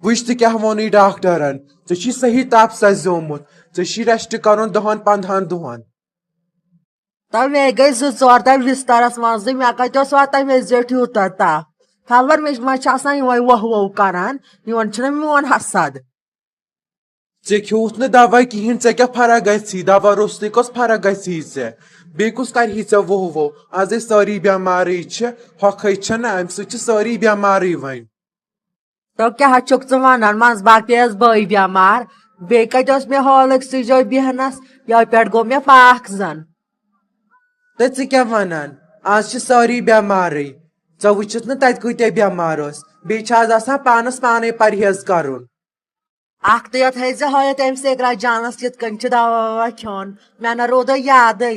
وٕچھ تہِ کیٛاہ ووٚنُے ڈاکٹرن ژےٚ چھی صحیح تاپ سزیومُت ژےٚ چھی ریسٹ کرُن 10-15 دۄہن. تب مے گئی 2-4 دۄہ بسترس منٛزٕے مےٚ کتہِ اوس واتان مےٚ زیٹھ یوٗتاہ تاپھ خبر مےٚ ما چھِ آسان یِمے وۄہ کران یِمن چھُنہ میون حسد. ژےٚ کھیوٚوُتھ نہٕ دوا کِہینۍ ژےٚ کیٛاہ فرق گژھی دوا روٚستٕے کۄس فرق گژھی ژےٚ بیٚیہِ کُس کرِہی ژےٚ وۄہ آزے سٲری بٮ۪مارٕے چھِ ہۄکھٕے چھنہ امہِ سۭتۍ چھِ سٲری بٮ۪مارٕے وۄنۍ. تو کیٛاہ چھُکھ ژٕ ونان منٛزٕ باگ پیٚیس بٲے بٮ۪مار بیٚیہِ کتہِ اوس مےٚ ہال أکسٕے جایہِ بیہنس یوٕ پٮ۪ٹھ گوٚو مےٚ پاکھ زن. تہٕ ژٕ کیٛاہ ونان آز چھِ سٲری بٮ۪مارٕے ژےٚ وٕچھِتھ نہٕ تتہِ کۭتیاہ بٮ۪مار ٲسۍ بیٚیہِ چھِ آز آسان پانس پانے پرہیز کرُن. اکھتُے یوت تھٲیزِ ہٲیِتھ أمِس اقرا جانس کِتھ کٔنۍ چھُ دوا ووا کھیوٚن مےٚ نہ روٗدے یادٕے.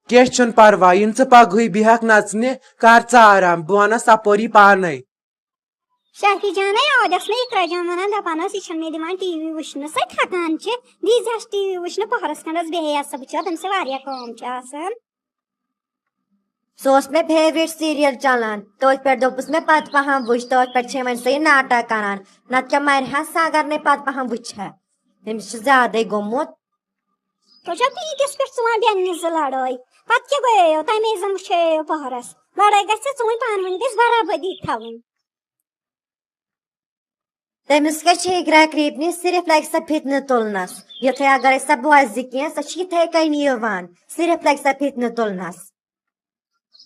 کینٛہہ چھُنہٕ پرواے یِنہٕ ژٕ پگہٕے بیہکھ نژنہِ کر ژٕ آرام بہٕ ونس تپٲری پانے. شافی جانے آدس نا اقرا جان ونان دپان ٲس یہِ چھنہٕ مےٚ دِوان ٹی وی وٕچھنہٕ سۄ تھکان چھِ دیٖزہس ٹی وی وٕچھنہٕ پہرس کھنڈس بیٚہے سا بہٕ چھس تٔمِس واریاہ کٲم چھِ آسان. سُہ اوس مےٚ فیورٹ سیٖریل چلان تٔتھۍ پٮ۪ٹھ دوٚپُس مےٚ پتہٕ پہم وٕچھ تٔتھۍ پٮ۪ٹھ چھِ وۄنۍ سۄ یہِ ناٹک کران نتہٕ کیٛاہ مرِہا سۄ اگر نَے پتہٕ پہم وٕچھِ ہا تٔمِس چھُ زیادے گوٚمُت. تۄہہِ چھو تیٖتِس پٮ۪ٹھ ژٕ وَن بیٚنہِ زٕ لڑٲے پتہٕ کیٛاہ گٔیو تَمے زن وٕچھیو پہرس لڑٲے گژھِ ژوٗنٛٹھۍ پانہٕ ؤنۍ گژھِ برابردی تھاوٕنۍ. تٔمِس کیٛاہ چھِ اقرا کریٖپنہِ صرف لگہِ سۄ فتنہٕ تُلنس یُتھُے اگرے سۄ بوزِ کینٛہہ سۄ چھِ یِتھے کٔنۍ یِوان صرف لگہِ سۄ فتنہٕ تُلنس.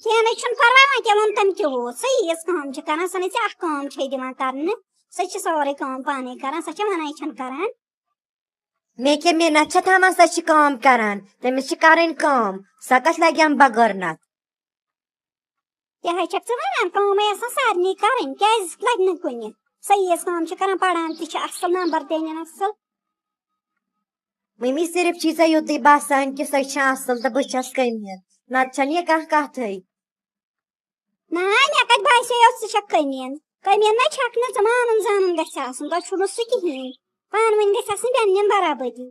کینٛہہ نَے چھُنہٕ پرواے وۄنۍ کیٛاہ ووٚن تٔمۍ کیٛاہ سۄ ییٖژ کٲم چھِ کران سۄ نَے ژےٚ اکھ کٲم چھے دِوان کرنہٕ سۄ چھِ سورُے کٲم پانے کران سۄ چھےٚ وَناے چھَنہٕ کران. مےٚ کیٛاہ مِنت چھےٚ تھاوان سۄ چھِ کٲم کران تٔمِس چھِ کرٕنۍ کٲم سۄ کتھ لگہِ اَمہِ بغٲر نتھ. یِہے چھکھ ژٕ وَنان کٲمے آسان سارنٕے کرٕنۍ کیٛازِ لگہِ نہٕ کُنہِ سۄ ییٖژ کٲم چھِ کران پران تہِ چھِ اصل نمبر تہِ أنِن اصل. ممی صرف چھی ژےٚ یُتُے باسان کہِ سۄ چھِ اصل تہٕ بہٕ چھس کٔمیٖن نتہٕ چھنہٕ یہِ کانٛہہ کتھٕے. نہ مےٚ کتہِ باسیو ژٕ چھکھ کٔمیٖن کٔمیٖن نَے چھکھ نہٕ ژٕ مانُن زانُن گژھِ آسُن تۄہہِ چھُو نہٕ سُہ کِہیٖنۍ پانہٕ ؤنۍ گژھِ آسٕنۍ بیٚنٮ۪ن برابردی.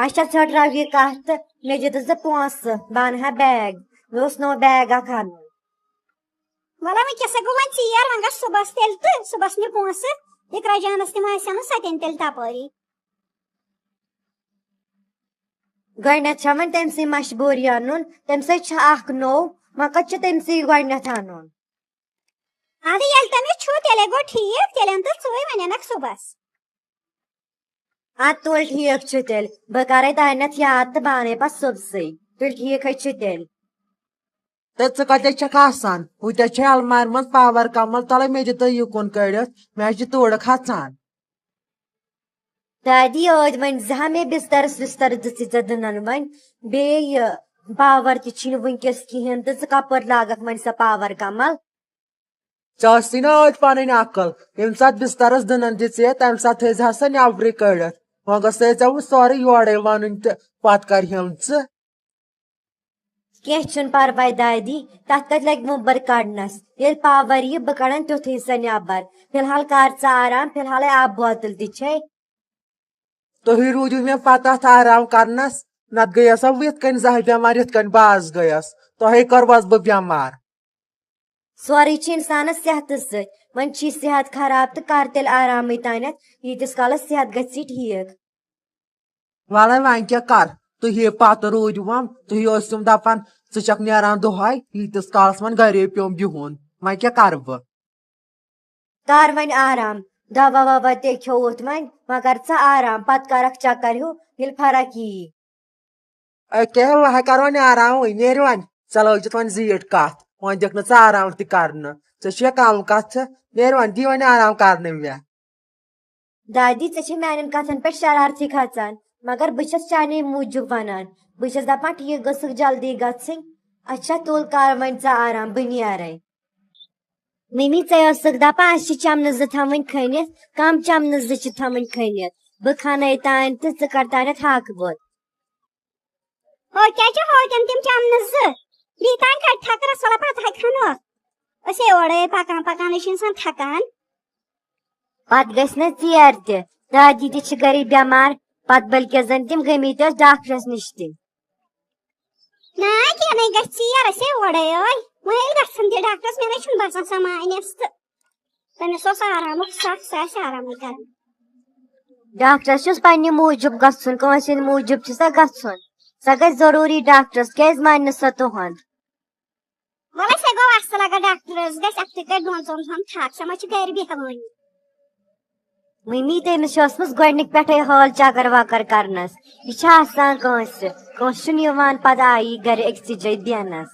اچھا ژھٔٹراو یہِ کتھ تہٕ مےٚ دِتہٕ ژٕ پونٛسہٕ بہٕ انہٕ ہا بیگ مےٚ اوس نوٚو بیگ اکھ انُن. وَلہ وٕنکیٚسے گوٚو وۄنۍ ژیر وۄنۍ گژھ صُبحس تیٚلہِ تہٕ صُبحس نہِ پونٛسہٕ اقرا جانس تِم آسن نہٕ سۄ تہِ أنۍ تیٚلہِ تپٲری. گۄڈٕنیتھ چھےٚ وۄنۍ تٔمسٕے مجبوٗری انُن تمہِ سۭتۍ چھُ اکھ نوٚو وۄنۍ کتہِ چھُ تٔمسٕے گۄڈٕنیتھ انُن. اَدٕ ییٚلہِ تٔمِس چھُ تیٚلے گوٚو ٹھیٖک تیٚلہِ اَن تہٕ ژٕے وۄنۍ اَنکھ صُبحس. ادٕ تُل ٹھیٖک چھُ تیٚلہِ بہٕ کرے تانٮ۪تھ یاد تہٕ بہٕ انے پتہٕ صُبسٕے تُل ٹھیٖکھے چھُ تیٚلہِ. تہٕ ژٕ کتہِ چھکھ آسان ہُتہِ چھے المارِ منٛز پاور کمل تلے مےٚ دِ تہٕ یُکُن کٔڑِتھ مےٚ حظ چھِ تورٕ کھژان. دادی ٲدۍ وۄنۍ زِ ہا مےٚ بسترس وستر دِژٕے ژےٚ دٕنن وۄنۍ بیٚیہِ یہِ پاور تہِ چھُنہٕ وٕنکیٚس کِہیٖنۍ تہٕ ژٕ کپٲرۍ لاگکھ وۄنۍ سۄ پاور کمل. ژےٚ ٲسٕے نا ٲدۍ پنٕنۍ عقل ییٚمہِ ساتہٕ بسترس دٕنن دِژے تمہِ ساتہٕ تھٲیزِ ہا سۄ نٮ۪برٕے کٔڑِتھ وۄنۍ گژھے ژےٚ وۄنۍ سورُے یورے ونُن تہٕ پتہٕ کرہیم ژٕ. کینٛہہ چھُنہٕ پرواے دادی تتھ کتہِ لگہِ وُمبر کڑنس ییٚلہِ پاور یہِ بہٕ کڑن تیُتھُے سۄ نٮ۪بر فلحال کر ژٕ آرام فلحالے آبہٕ بوتل تہِ چھے. تُہۍ روٗدِو مےٚ پتہٕ اتھ آرام کرنس نتہٕ گٔیس بہٕ یِتھ کٔنۍ زہہِ بٮ۪مار یِتھ کٔنۍ باز گٔیس تۄہے کٔروس بہٕ بٮ۪مار. سورُے چھُ انسانس صحتہٕ سۭتۍ وۄنۍ چھی صحت خراب تہٕ کر تیٚلہِ آرامٕے تانٮ۪تھ ییٖتِس کالس صحت گژھی ٹھیٖک. وَلے وۄنۍ کیٛاہ کر تُہی پتہٕ روٗدۍوُم تُہۍ ٲسِم دپان ژٕ چھکھ نیران دۄہے ییٖتِس کالس وۄنۍ گرے پیوم بِہُن وۄنۍ کیٛاہ کرٕ بہٕ. کر وۄنۍ آرام دوا ووا تے کھیوٚوُتھ وۄنۍ کر ژٕ آرام پتہٕ کرکھ چکر ہیوٗ ییٚلہِ فرق ییی. کیٛاہ وۄنۍ کر وۄنۍ آرامٕے نیرِ وۄنۍ ژےٚ لٲجِتھ وۄنۍ زیٖٹھ کتھ وۄنۍ دِکھ نہٕ ژٕ آرام تہِ کرنہٕ ژےٚ چھُیا کم کتھٕ نیرِ وۄنۍ دی وۄنۍ آرام کرنہٕ مےٚ. دادی ژےٚ چھے میانٮ۪ن کتھن پٮ۪ٹھ شرارتھٕے کھژان مگر بہٕ چھس چانے موٗجوٗب ونان بہٕ چھس دپان ٹھیٖک گٔژھٕکھ جلدی گژھٕنۍ. اچھا تُل کر وۄنۍ ژٕ آرام بہٕ نیرے. ممی ژےٚ ٲسٕکھ دپان اسہِ چھِ چمنہٕ زٕ تھاوٕنۍ کھٔنِتھ کم چمنہٕ زٕ چھِ تھاوٕنۍ کھٔنِتھ بہٕ کھنے تانۍ تہٕ ژٕ کر تانٮ۪تھ ہاکہٕ بوت. ہو کیٛاہ چھِ ہوتٮ۪ن تِم چمنہٕ زٕ بیٚیہِ تانۍ کتہِ تھکرس ولا پتہٕ ہاے کھنوکھ أسے اورے پکان پکانے چھُ انسان تھکان. پتہٕ گژھِ نہ ژیر تہِ دادی تہِ چھِ گرِ بٮ۪مار پتہٕ بٔلکہِ زن تِم گٔمٕتۍ ٲسۍ ڈاکٹرس نِش تہِ. نہ کینٛہہ نَے گژھِ ژیر أسے اورے ٲے وۄنۍ ییٚلہِ گژھن تہِ ڈاکٹرس مےٚ نَے چھُنہٕ باسان سۄ مانٮ۪س تہٕ تٔمِس اوس آرامُک سَکھ سُہ آسہِ آرامٕے کَران. ڈاکٹرس چھُس پننہِ موٗجوٗب گژھُن کٲنٛسہِ ہٕنٛدِ موٗجوٗب چھُ سۄ گژھُن سۄ گژھِ ضروٗری ڈاکٹرس کیازِ مانہِ نہٕ سۄ تُہُنٛد. وَلہٕ سۄ گوٚو اَصٕل اگر ڈاکٹرس گژھِ اَتھٕ کَرِ 2-3 دۄہَن تھکھ سۄ ما چھِ گرِ بیٚہوٲنی. مٔمی تٔمِس چھِ ٲسمٕژ گۄڈنِکۍ پٮ۪ٹھے حال چکر وکر کرنس یہِ چھِ آسان کٲنٛسہِ کٲنٛسہِ چھُنہٕ یِوان پتہٕ آیی گرِ أکسٕے جایہِ بیٚہنس.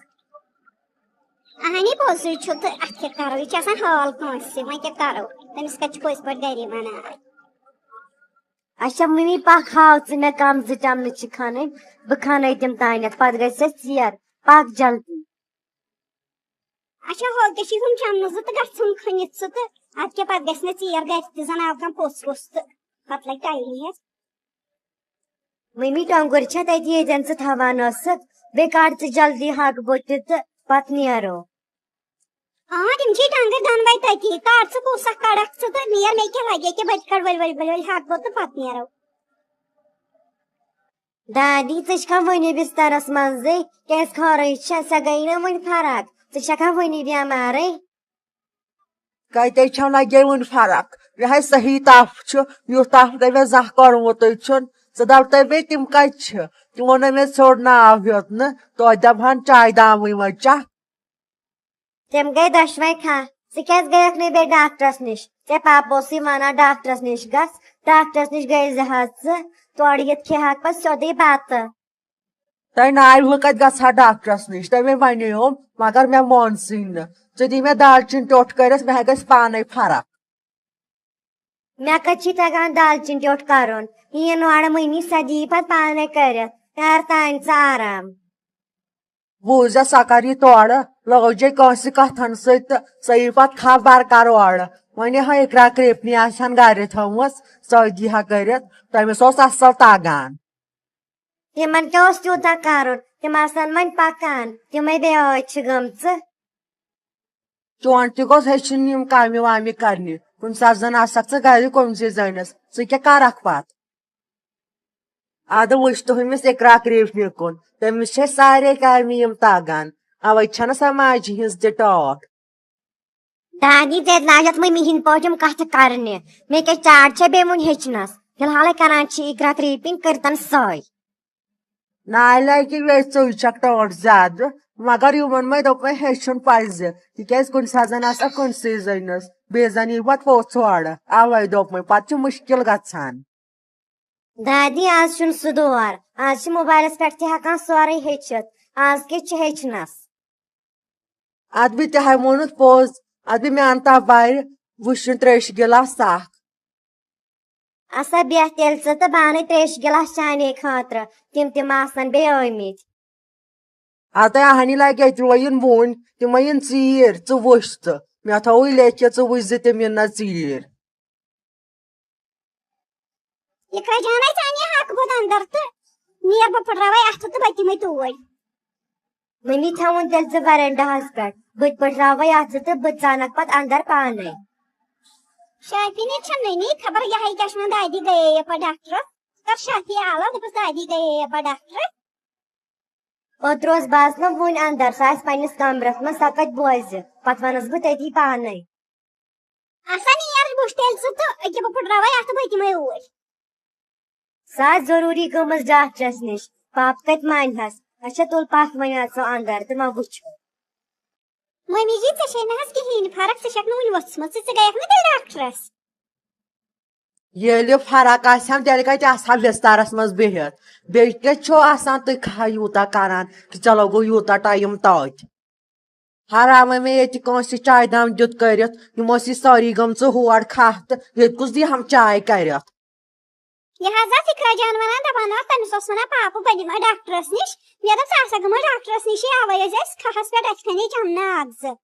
اہنی پوٚزُے چھُ تہٕ اَتھ کیٛاہ کَرو یہِ چھِ آسان حال کٲنٛسہِ وۄنۍ کیٛاہ کَرو تٔمِس کَتہِ چھُ پٔزۍ پٲٹھۍ گرے بناوان. اچھا مٔمی پکھ ہاو ژٕ مےٚ کم 2 چمنہٕ چھِ کھنٕنۍ بہٕ کھنَے تِم تانٮ۪تھ پتہٕ گژھِ اَسہِ ژیر پکھ جلدی. اچھا ہو تہِ چھِ ہُم چمنہٕ 2 تہٕ گژھُن کھٔنِتھ ژٕ تہٕ اَدٕ کیٛاہ پتہٕ گژھِ نہٕ ژیر گژھِ تہِ زن آو کانٛہہ پوٚژھ ووٚژھ تہٕ پتہٕ لگہِ ٹایمٕے حظ. مٔمی ٹۄنٛگُر چھا تتہِ ییٚتٮ۪ن ژٕ تھاوان ٲسٕکھ بیٚیہِ کڑ ژٕ جلدی ہاکہٕ بٔتہِ تہٕ پتہٕ نیرو. تِم چھِ ٹنٛگٕرۍ دۄنوَے تٔتی کڑ ژٕ کُس اکھ کڑکھ ژٕ تہٕ نیر مےٚ کیٛاہ لگہِ ییٚکیٛاہ بٔتہِ کڑ ؤلۍ ہاکہٕ بہٕ تہٕ پتہٕ نیرو. دادی ژٕ چھکھا وُنہِ بسترس منٛزٕے کیازِ خٲرٕے چھےٚ سۄ گٔیی نا وُنہِ فرق ژٕ چھکھا وُنہِ بٮ۪مارٕے. کتے چھم لگے وُنہِ فرق مےٚ ہے صحیح تپھ چھُ یُتھ تپھ نہٕ مےٚ زانٛہہ کوٚرمُتٕے چھُن ژٕ دپتے مےٚ تِم کتہِ چھِ تِمو نہٕ مےٚ ژھوٚڑ ناو ہیوٚت نہٕ توتہِ دپہن چاے دامٕے وۄنۍ چکھ. تِم گٔے دۄشوے کھا ژٕ کیازِ گٔیکھ نہٕ بیٚیہِ ڈاکٹرس نِش ژےٚ پاپہٕ اوسُے ونان ڈاکٹرس نِش گژھ ڈاکٹرس نِش گٔے زِ حظ ژٕ تورٕ یِتھ کھیہکھ پتہٕ سیوٚدُے بتہٕ. تۄہہِ ناوِ بہٕ کتہِ گژھٕ ہا ڈاکٹرس نِش تۄہہِ مےٚ ونیوم مگر مےٚ مونسٕے نہٕ ژٕ دِ مےٚ دالچیٖن ٹوٚٹھ کٔرِتھ مےٚ گژھِ پانے فرق. مےٚ کتہِ چھی تگان دالچیٖن ٹوٚٹھ کرُن یہِ نورٕ مٔمی سۄ دِیی پتہٕ پانے کٔرِتھ کر تانۍ ژٕ آرام. بوٗزیا سۄ کر یہِ تورٕ لٲجے کٲنٛسہِ کتھن سۭتۍ تہٕ سۄ یی پتہٕ کھاہ برکار اورٕ وۄنۍ ہا اقرا کرٛیپنہِ آسہِ ہن گرِ تھٲومٕژ سۄ دی ہا کٔرِتھ تٔمِس اوس اصل تگان. تِمن کیٛاہ اوس تیوٗتاہ کرُن تِم آسن وۄنۍ پکان تِمے بیٲج چھِ گٔمژٕ. چون تہِ گوٚژھ ہیٚچھِنۍ یِم کامہِ وامہِ کرنہِ کُنہِ ساتہٕ زن آسکھ ژٕ گرِ کُنسٕے زٔنِس ژٕ کیٛاہ کرکھ پتہٕ. ادٕ وٕچھ تہٕ ہُمِس اقرا کرٛیپنہِ کُن تٔمِس چھےٚ سارے کامہِ یِم تگان اوے چھنہٕ سۄ ماجہِ ہِنٛز تہِ ٹاٹھ. دادی ژےٚ لاجتھ مٔمی ہِنٛدۍ پٲٹھۍ یِم کتھٕ کرنہِ مےٚ کیٛاہ چاڑ چھےٚ بیٚیہِ وُنہِ ہیٚچھنس فلحالے کران چھِ اقرا کرٛیپِنۍ کٔرتن سٲے. نالایکہِ ویٚژ ژٕ چھکھ ٹٲٹھ زیادٕ مگر یِمن مے دوٚپ مےٚ ہیٚچھُن پزِ تِکیازِ کُنہِ ساتہٕ زن آسکھ کُنسٕے زٔنِس بیٚیہِ زن یی پتہٕ پوٚژھ اورٕ اوے دوٚپ مے پتہٕ چھُ مُشکِل گژھان. دادی آز چھُنہٕ سُہ دور آز چھِ موبایلس پٮ۪ٹھ تہِ ہٮ۪کان سورُے ہیٚچھِتھ آز کیٛاہ چھِ ہیٚچھنس. ادٕ بہٕ تہِ ہاے ووٚنُتھ پوٚز ادٕ بہٕ مےٚ انتا بارِ وٕشِنۍ 3 گِلاس اکھ. اسا بیٚہہ تیٚلہِ ژٕ تہٕ بہٕ انے 3 گِلاس چانے خٲطرٕ تِم آسن بیٚیہِ ٲمٕتۍ. ادٕ اہنی لگہِ ییٚتہِ یِن وُنۍ تِمے یِن ژیٖرۍ ژٕ وٕچھ تہٕ مےٚ تھووُے لیکھِتھ ژٕ وٕچھ زِ تِم یِن نا ژیٖرۍ. اقرا جانے ژانے ہاکہٕ بہٕ اندر تہٕ نیر بہٕ پھٕٹراوے اَتھٕ تہٕ بہٕ دِمے توڑۍ. مٔمی تھاوُن تیٚلہِ ژٕ وَرنڈاہس پٮ۪ٹھ بہٕ تہِ پٔٹھراوے اَتھٕ تہٕ بہٕ ژانکھ پتہٕ اندر پانے. شافی نے چھےٚ نٔنی خبر یہِ ہے کیٛاہ چھِ وَنان دادی گٔیے یپٲرۍ ڈاکٹرس کر شافی آلا دوٚپُس دادی گٔیے یپٲرۍ ڈاکٹرس. اوترٕ اوس باسنو وُنہِ اندر سۄ آسہِ پننِس کمرس منٛز سۄ کتہِ بوزِ پتہٕ ونس بہٕ تٔتی پانے. آسا نیر وٕچھ تیٚلہِ ژٕ تہٕ أکیاہ بہٕ پھٕٹراوے اَتھٕ بہٕ دِمے اوٗرۍ. سۄ آسہِ ضروٗری گٔمٕژ ڈاکٹرس نِش پاپہٕ کتہِ مانہس. اچھا تُل پکھ وۄنۍ اژو اندر تہٕ وۄنۍ وٕچھو. مٔمی جی ژےٚ چھے نہٕ حظ کِہیٖنۍ فرق ژٕ چھکھ نہٕ وُنہِ ؤژھمٕژ ژٕ گٔیکھ نہٕ تیٚلہِ ڈاکٹرس. ییٚلہِ فرق آسہِ ہم تیٚلہِ کتہِ آسہٕ ہا بسترس منٛز بِہِتھ بیٚیہِ کیٛاہ چھُ آسان تُہۍ کھاہ یوٗتاہ کران کہِ چلو گوٚو یوٗتاہ ٹایم توتہِ. حرامے مےٚ ییٚتہِ کٲنٛسہِ چاے دام دیُت کٔرِتھ یِم ٲسی سٲری گٔمژٕ ہور کھاہ تہٕ ییٚتہِ کُس دی ہم چاے کٔرِتھ. یہِ حظ ٲس اقرا جان ونان دپان ٲس تٔمِس اوس ونان پاپہٕ بہٕ دِمے ڈاکٹرس نِش مےٚ دوٚپ ژٕ آسکھ گٔمٕژ ڈاکٹرس نِشی اوے ٲسۍ أسۍ کھاہس پٮ۪ٹھ اَتھِ کَنے چمنہٕ 1-2.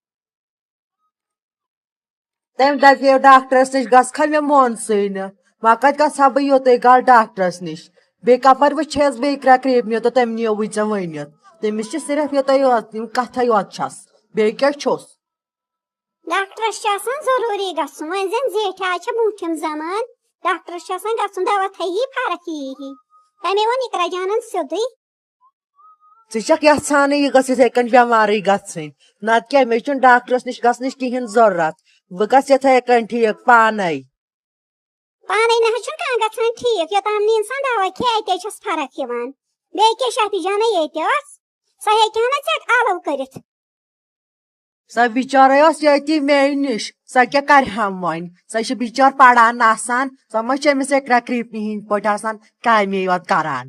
تٔمۍ دپیو ڈاکٹرس نِش گژھکھا مےٚ مونسٕے نہٕ وۄنۍ کتہِ گژھٕ ہا بہٕ یوٚتُے گژھ ڈاکٹرس نِش بیٚیہِ کپٲرۍ وٕچھیس بہٕ اقرا کرٛیپنہِ تہٕ تٔمۍ نیووٕے ژےٚ ؤنِتھ تٔمِس چھِ صرف یوٚتُے یوت یِم کتھے یوت چھس بیٚیہِ کیٛاہ چھُس. ڈاکٹرس چھُ آسان ضروٗری گژھُن وۄنۍ زن زیٹھِ آز چھِ برونٛٹھِم زمان ڈاکٹرس چھُ آسان گژھُن دوا تھیی فرق یی تمے ووٚن اقرا جانن سیوٚدُے. ژٕ چھکھ یژھانٕے یہِ گٔژھ یِتھے کٔنۍ بٮ۪مارٕے گژھٕنۍ نتہٕ کیٛاہ مےٚ چھُنہٕ ڈاکٹرس نِش گژھنٕچ کِہینۍ ضروٗرت بہٕ گژھٕ یِتھَے کٔنۍ ٹھیٖک پانے. پانے نہ چھُنہٕ کانٛہہ گژھان ٹھیٖک یوٚتام نہٕ اِنسان دوا کھیٚیہِ اَتے چھَس فرق یِوان. بیٚیہِ کیٛاہ شافی جانا ییٚتہِ ٲس سۄ ہیٚکہِ ہا نہ ژےٚ الو کٔرِتھ. سۄ بِچٲرٕے ٲس ییٚتی مےٚ نِش سۄ کیٛاہ کَرِہم وۄنۍ سۄ چھِ بِچٲر پران آسان سۄ ما چھِ أمِس اِقرا کرٛیٖپنہِ ہِنٛدۍ پٲٹھۍ آسان کامے یوت کران.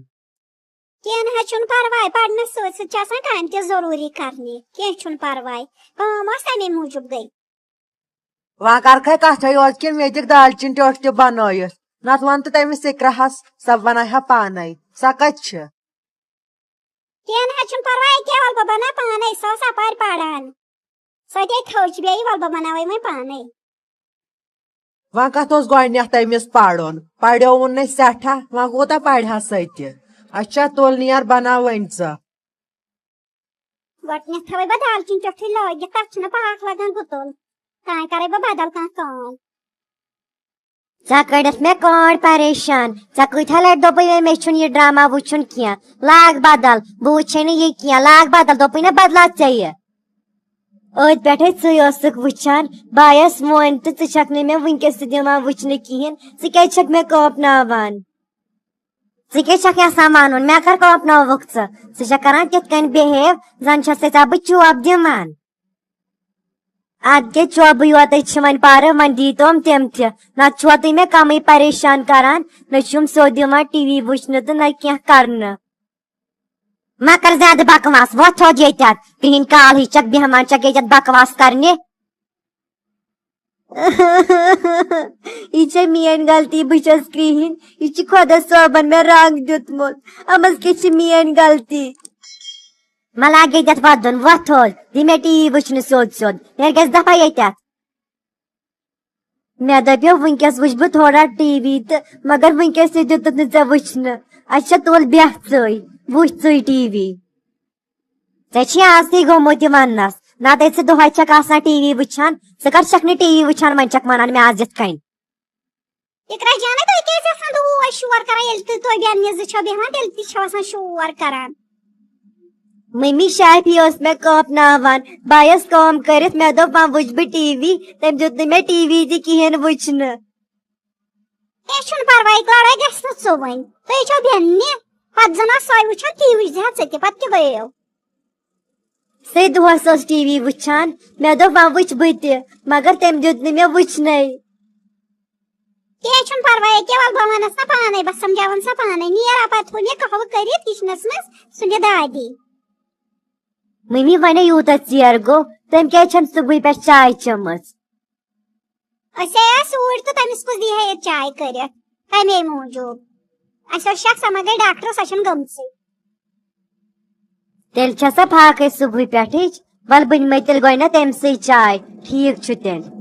کینٛہہ نہ حظ چھُنہٕ پرواے پرنس سۭتۍ سۭتۍ چھِ آسان کامہِ تہِ ضروٗری کرنہِ کینٛہہ چھُنہٕ پرواے کٲم ٲس تمے موٗجوٗب گٔے. وۄنۍ کرکھے کتھے یوت کہِ مےٚ دِکھ دالچیٖن ٹیوٚٹھ تہِ بنٲیِتھ نتہٕ ون تہٕ تٔمِس اِقراہس سۄ بناوِ ہا پانے سۄ کتہِ چھِ. کینٛہہ نہ حظ چھُنہٕ پرواے کیٛاہ ول بہٕ بناو پانے سۄ ٲس اپارِ پران سۄ تے تھٔچ بیٚیہِ ول بہٕ بناوے وۄنۍ پانے. وۄنۍ کتھ اوس گۄڈٕنیتھ تٔمِس پرُن پرِیووُن نہٕ سٮ۪ٹھاہ وۄنۍ کوٗتاہ پرِہا سۄ تہِ. اچھا تُل نیر بناو وۄنۍ ژٕ. گۄڈٕنیتھ تھاوے بہٕ دالچیٖن ٹیوٚٹھٕے لٲگِتھ تتھ چھُنہٕ پاکھ لگان گُتُل تانۍ کرے بہٕ بدل کانٛہہ کٲم. ژےٚ کٔرِتھ مےٚ کٲڈ پریشان ژےٚ کۭتیٛاہ لٹہِ دوٚپُے مےٚ چھُنہٕ یہِ ڈرامہ وٕچھُن کینٛہہ لاگ بدل بہٕ وٕچھے نہٕ یہِ کینٛہہ لاگ بدل دوٚپُے نہ بدلاو ژےٚ یہِ. أتھۍ پٮ۪ٹھے ژٕے ٲسٕکھ وٕچھان بایس ووٚن تہٕ ژٕ چھکھ نہٕ مےٚ وٕنکیٚس تہِ دِوان وٕچھنہٕ کِہیٖنۍ ژٕ کیٛازِ چھکھ مےٚ کٲپناوان. ژٕ کیٛاہ چھکھ یژھان ونُن مےٚ کر کٲپنٲوُکھ ژٕ چھکھ کران تِتھ کٔنۍ بِہیو زن چھسے ژےٚ بہٕ چوب دِوان. ادٕ کیٛاہ چوبٕے یوتٕے چھِ وۄنۍ پرٕ وۄنۍ دیٖتوم تِم تہِ نتہٕ چھُوا تُہۍ مےٚ کمٕے پریشان کران نہ چھُم سیوٚد یِوان ٹی وی وٕچھنہٕ تہٕ نہ کینٛہہ کرنہٕ. مہ کر زیادٕ بکواس وۄتھ تھوٚد ییٚتٮ۪تھ کرٛہِنۍ کال ہِش چھکھ بیہوان چھکھ ییٚتٮ۪تھ بکواس کرنہِ. یہ چھےٚ میٲنۍ غلطی بہٕ چھس کرٛہِنۍ یہ چھُ خۄدا صٲبن مےٚ رنگ دیُتمُت امس کیٛاہ چھِ میٲنۍ غلطی. مہ لاگ ییٚتٮ۪تھ ودُن وۄتھ تھوٚد دِ مےٚ ٹی وی وٕچھنہٕ سیوٚد سیوٚد نیرِ گژھِ دفعہ ییٚتٮ۪تھ. مےٚ دپیو وٕنکیٚس وٕچھ بہٕ تھوڑا ٹی وی تہٕ مگر وٕنکیٚس تہِ دِتُکھ نہٕ ژےٚ وٕچھنہٕ. اچھا تُل بیٚہہ ژٕے وٕچھ ژٕے ٹی وی. ژےٚ چھُے آزٕے گوٚمُت یہِ وننس نتہٕ ژٕ دۄہے چھکھ آسان ٹی وی وٕچھان ژٕ کر چھکھ نہٕ ٹی وی وٕچھان وۄنۍ چھکھ ونان مےٚ آز یِتھ کٔنۍ. اقرا جانا تُہۍ کیٛازِ آسان دۄہے شور کران ییٚلہِ تہِ تُہۍ بیٚنہِ زٕ چھو بیٚہوان تیٚلہِ تہِ چھو آسان شور کران. ممی شافی ٲس مےٚ کٲپناوان بہٕ ٲس کٲم کٔرِتھ مےٚ دوٚپ وۄنۍ وٕچھ بہٕ ٹی وی تٔمۍ دیُت نہٕ مےٚ ٹی وی تہِ کِہیٖنۍ وٕچھنہٕ. کینٛہہ چھُنہٕ پرواے لڑٲے گژھِ نہٕ ژٕ وۄنۍ تُہۍ چھو بیٚننہِ پتہٕ زن ٲس سۄے وٕچھان تی وٕچھزِ ہا ژٕ تہِ پتہٕ کیٛاہ گٔیو. سُے دۄہس ٲس ٹی وی وٕچھان مےٚ دوٚپ وۄنۍ وٕچھ بہٕ تہِ مگر تٔمۍ دیُت نہٕ مےٚ وٕچھنَے. کینٛہہ چھُنہٕ پرواے ییٚکیٛاہ ول بہٕ ونس نا پانے بہٕ سمجاون سا پانے نیر اپارِ تھوٚو مےٚ قہوٕ کٔرِتھ کچنس منٛز سُہ نہِ دادی. ممی ونے یوٗتاہ ژیر گوٚو تٔمۍ کیٛازِ چھنہٕ صبحٕے پٮ۪ٹھ چاے چٔمٕژ. أسۍ آیاس اوٗرۍ تہٕ تٔمِس کُس دی ہا ییٚتہِ چاے کٔرِتھ تمے موٗجوٗب اَسہِ اوس شک سۄ ما گٔے ڈاکٹر سۄ چھنہٕ گٔمژٕے. تیٚلہِ چھےٚ سۄ فاقے صبحٕے پٮ۪ٹھٕچ ول بہٕ نِمے تیٚلہِ گۄڈٕنیتھ تٔمۍ سٕے چاے ٹھیٖک چھُ تیٚلہِ.